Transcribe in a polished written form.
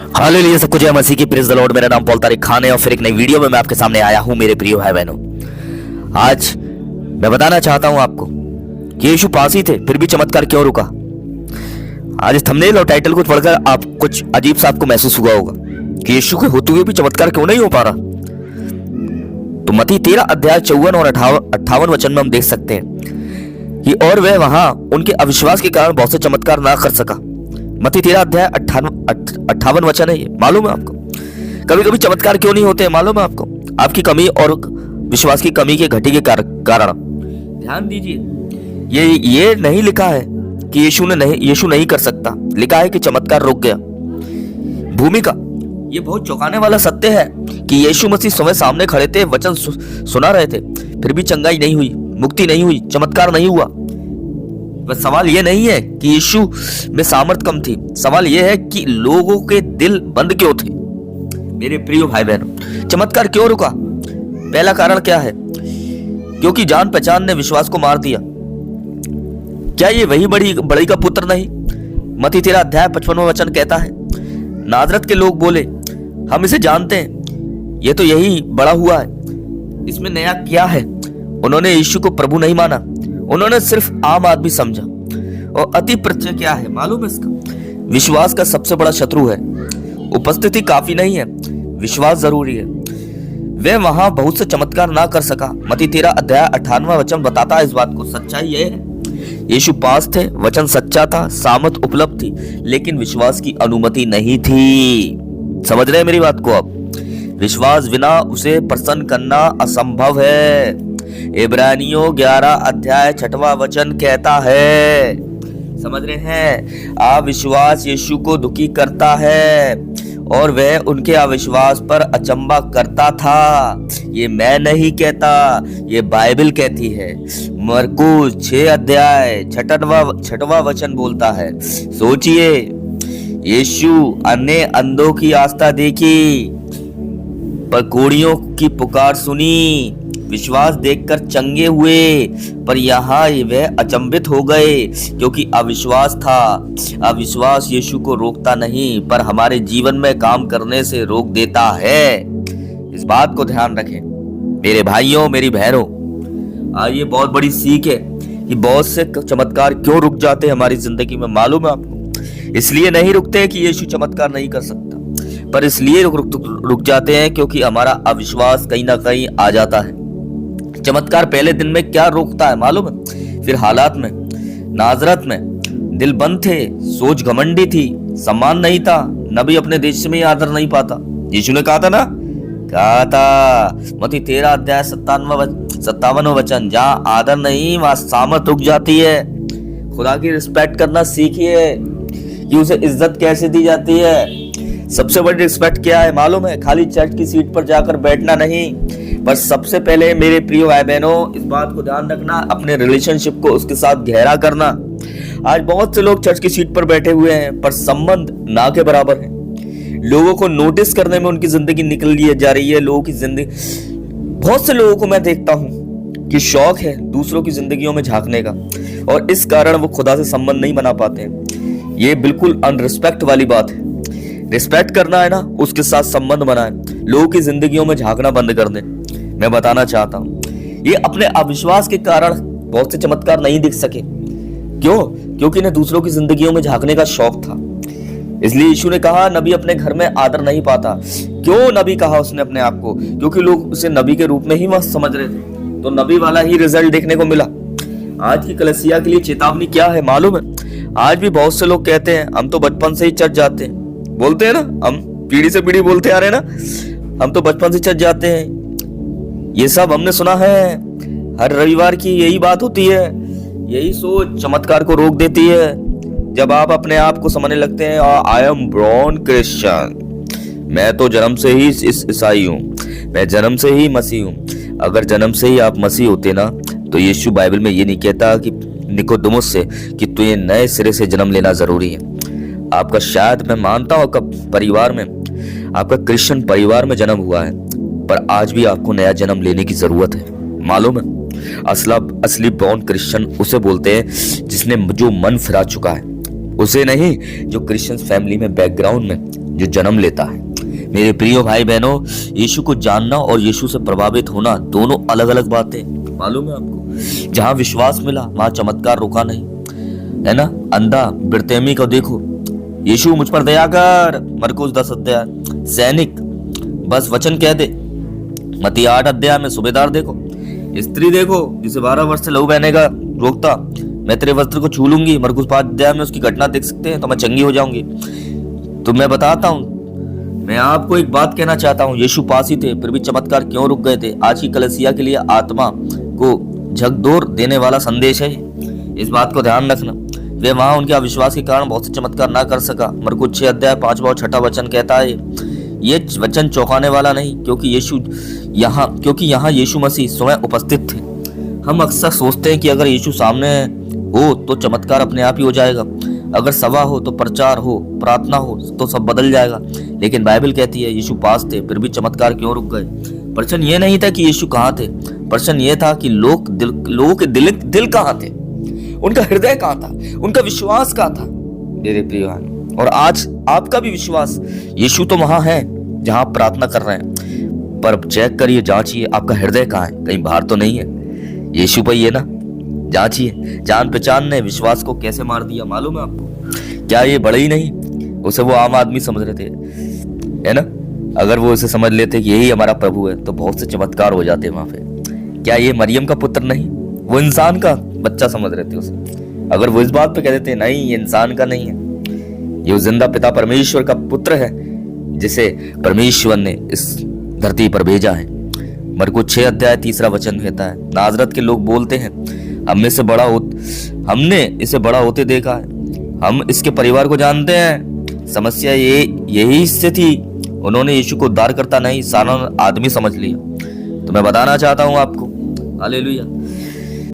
Hallelujah, सबको जय मसीह की, प्रेज द लॉर्ड। मेरा नाम पॉल तारिक खान है और फिर एक नई वीडियो में मैं आपके सामने आया हूं मेरे प्रिय भाई बहनों। आज मैं बताना चाहता हूं आपको कि यीशु पास ही थे फिर भी चमत्कार क्यों रुका। आज इस थंबनेल और टाइटल को पढ़कर आप कुछ अजीब सा आपको महसूस हुआ होगा कि यीशु के होते हुए भी चमत्कार क्यों नहीं हो पा रहा। तो मत्ती 13 अध्याय 54 और 58 वचन में हम देख सकते हैं कि और वह वहां उनके अविश्वास के कारण बहुत से चमत्कार ना कर सका। मत्ती 13 अध्याय 58 वचन है ये। मालूम है आपको कभी कभी चमत्कार क्यों नहीं होते? मालूम है आपको? आपकी कमी और विश्वास की कमी के घटी के कारण। ध्यान दीजिए, ये नहीं लिखा है कि यीशु नहीं कर सकता, लिखा है कि चमत्कार रुक गया। भूमिका ये बहुत चौंकाने वाला सत्य है कि यीशु मसीह समय सामने खड़े थे, वचन सुना रहे थे, फिर भी चंगाई नहीं हुई, मुक्ति नहीं हुई, चमत्कार नहीं हुआ। बस सवाल ये नहीं है कि यीशु में सामर्थ कम थी, सवाल ये है कि लोगों के दिल बंद क्यों थे। मेरे प्रिय भाई बहनों, चमत्कार क्यों रुका? पहला कारण क्या है? क्योंकि जान पहचान ने विश्वास को मार दिया। क्या ये वही बड़ी का पुत्र नहीं? मत्ती 13 अध्याय 55वां वचन कहता है, नाजरत के लोग बोले, हम इसे जानते हैं, ये तो यही बड़ा हुआ है, इसमें नया क्या है? उन्होंने यीशु को प्रभु नहीं माना, उन्होंने सिर्फ आम आदमी समझा। और अति प्रत्यय क्या है मालूम है इसका? विश्वास का सबसे बड़ा शत्रु है। उपस्थिति काफी नहीं है, विश्वास जरूरी है। वह वहां बहुत से चमत्कार ना कर सका। मत्ती 13 अध्याय 58वां वचन बताता है इस बात को। सच्चाई यह है, यीशु पास थे, वचन सच्चा था, सामर्थ उपलब्ध थी, लेकिन विश्वास की अनुमति नहीं थी। समझ रहे हैं मेरी बात को? अब विश्वास बिना उसे प्रसन्न करना असंभव है। इब्रानियों 11 अध्याय 6वां वचन कहता है, समझ रहे हैं, अविश्वास यीशु को दुखी करता है और वह उनके अविश्वास पर अचंभा करता था। ये मैं नहीं कहता, ये बाइबल कहती है। मरकुस 6 अध्याय 6वां वचन बोलता है। सोचिए, यीशु अन्य अंधों की आस्था देखी, पर कोढ़ियों की पुकार सुनी, विश्वास देखकर चंगे हुए, पर यहाँ वह अचंभित हो गए क्योंकि अविश्वास था। अविश्वास यीशु को रोकता नहीं, पर हमारे जीवन में काम करने से रोक देता है। इस बात को ध्यान रखें मेरे भाइयों, मेरी बहनों। आज ये बहुत बड़ी सीख है कि बहुत से चमत्कार क्यों रुक जाते हैं हमारी जिंदगी में। मालूम है आपको? इसलिए नहीं रुकते कि यीशु चमत्कार नहीं कर सकता, पर इसलिए रुक जाते हैं क्योंकि हमारा अविश्वास कहीं ना कहीं आ जाता है। चमत्कार पहले दिन में क्या रोकता है मालूम है? फिर हालात में। नाजरत में दिल बंद थे, सोच घमंडी थी, सम्मान नहीं था, नबी अपने देश में ही आदर नहीं पाता। यीशु ने कहा था मत्ती 13 अध्याय 57वां वचन, जहां आदर नहीं वहां सामर्थ रुक जाती है। खुदा की रिस्पेक्ट करना सीखिए कि उसे इज्जत कैसे दी जाती है। सबसे बड़ी रिस्पेक्ट क्या है मालूम है? खाली चर्च की सीट पर जाकर बैठना नहीं, पर सबसे पहले मेरे प्रिय भाई बहनों, इस बात को ध्यान रखना, अपने रिलेशनशिप को उसके साथ गहरा करना। आज बहुत से लोग चर्च की सीट पर बैठे हुए हैं, पर संबंध ना के बराबर है। लोगों को नोटिस करने में उनकी जिंदगी निकल जा रही है। लोगों की जिंदगी, बहुत से लोगों को मैं देखता हूं कि शौक है दूसरों की जिंदगियों में झांकने का, और इस कारण वो खुदा से संबंध नहीं बना पाते हैं। ये बिल्कुल अनरिस्पेक्ट वाली बात है। रिस्पेक्ट करना है ना, उसके साथ संबंध बनाए, लोगों की जिंदगियों में झांकना बंद कर दें। मैं बताना चाहता हूं, ये अपने अविश्वास के कारण बहुत से चमत्कार नहीं दिख सके। क्यों? क्योंकि इन्हें दूसरों की जिंदगियों में झांकने का शौक था। इसलिए यीशु ने कहा, नबी अपने घर में आदर नहीं पाता। क्यों नबी कहा उसने अपने आप को? क्योंकि लोग उसे नबी के रूप में ही मस्त समझ रहे थे, तो नबी वाला ही रिजल्ट देखने को मिला। आज की कलीसिया के लिए चेतावनी क्या है मालूम है? आज भी बहुत से लोग कहते हैं, हम तो बचपन से ही चर्च जाते हैं। बोलते हैं ना, हम पीढ़ी से पीढ़ी बोलते आ रहे हैं ना, हम तो बचपन से चर्च जाते हैं। ये सब हमने सुना है, हर रविवार की यही बात होती है। यही सोच चमत्कार को रोक देती है। जब आप अपने आप को समझने लगते हैं, आई एम बोर्न क्रिश्चियन, मैं तो जन्म से ही ईसाई हूँ, मैं जन्म से ही मसीह हूँ। अगर जन्म से ही आप मसीह होते ना, तो यीशु बाइबल में ये नहीं कहता कि निकोदेमुस से कि तुझे नए सिरे से जन्म लेना जरूरी है। आपका, शायद मैं मानता हूं, आपका परिवार में, आपका क्रिश्चियन परिवार में जन्म हुआ है, पर आज भी आपको नया जन्म लेने की जरूरत है। मालूम है, असली बॉर्न क्रिश्चियन उसे बोलते हैं जिसने जो मन फिरा चुका है, उसे नहीं जो क्रिश्चियन फैमिली में बैकग्राउंड में जो जन्म लेता है। मेरे प्रिय भाई बहनों, यीशु को जानना और यीशु से प्रभावित होना दोनों अलग अलग बातें। मालूम है आपको, जहां विश्वास मिला वहां चमत्कार रुका नहीं, है ना। अंधा बिरतेमी को देखो, यीशु मुझ पर दया कर, मरकुस 10 अध्याय। सैनिक बस वचन कह दे, मत्ती 8 अध्याय में सूबेदार देखो। स्त्री देखो जिसे 12 वर्ष से लहू बहने का रोकता, मैं तेरे वस्त्र को छू लूंगी, मरकुस 5 अध्याय में उसकी घटना देख सकते हैं, तो मैं चंगी हो जाऊंगी। तो मैं बताता हूं, मैं आपको एक बात कहना चाहता हूं, यीशु पास ही थे फिर भी चमत्कार क्यों रुक गए थे। आज की कलीसिया के लिए आत्मा को झकझोर देने वाला संदेश है, इस बात को ध्यान रखना। वे वहां उनके अविश्वास के कारण बहुत से चमत्कार ना कर सका। मरकुस 6 अध्याय 5 और 6 वचन कहता है, ये वचन चौंकाने वाला नहीं, क्योंकि यहाँ यीशु मसीह स्वयं उपस्थित थे। हम अक्सर सोचते हैं कि अगर यीशु सामने हो तो चमत्कार अपने आप ही हो जाएगा, अगर सभा हो तो प्रचार हो, प्रार्थना हो तो सब बदल जाएगा। लेकिन बाइबल कहती है यीशु पास थे फिर भी चमत्कार क्यों रुक गए। प्रश्न ये नहीं था कि यीशु कहाँ थे, प्रश्न ये था कि लोगों के दिल कहाँ थे, उनका हृदय कहाँ था, उनका विश्वास कहाँ था। मेरे प्रिय भाई, और आज आपका भी विश्वास, यीशु तो वहां है जहां आप प्रार्थना कर रहे हैं, पर चेक करिए, जांचिए आपका हृदय कहाँ है, कहीं बाहर तो नहीं है। यीशु पर ये ना जांचिए। जान पहचान ने विश्वास को कैसे मार दिया मालूम है आपको। क्या ये बड़े ही नहीं, उसे वो आम आदमी समझ रहे थे, है ना। अगर वो उसे समझ लेते कि यही हमारा प्रभु है तो बहुत से चमत्कार हो जाते वहां पे। क्या ये मरियम का पुत्र नहीं, वो इंसान का बच्चा समझ रहे थे उसे। अगर वो इस बात पे कह देते नहीं ये इंसान का नहीं है, ये जिंदा पिता परमेश्वर का पुत्र है जिसे परमेश्वर ने इस धरती पर भेजा है। मरकुस 6 अध्याय 3 वचन कहता है, नाजरत के लोग बोलते हैं हमने इसे बड़ा होते देखा है, हम इसके परिवार को जानते हैं। समस्या यही इससे थी, उन्होंने यीशु को उद्धारकर्ता नहीं साधारण आदमी समझ लिया। तो मैं बताना चाहता हूं आपको, हालेलुया,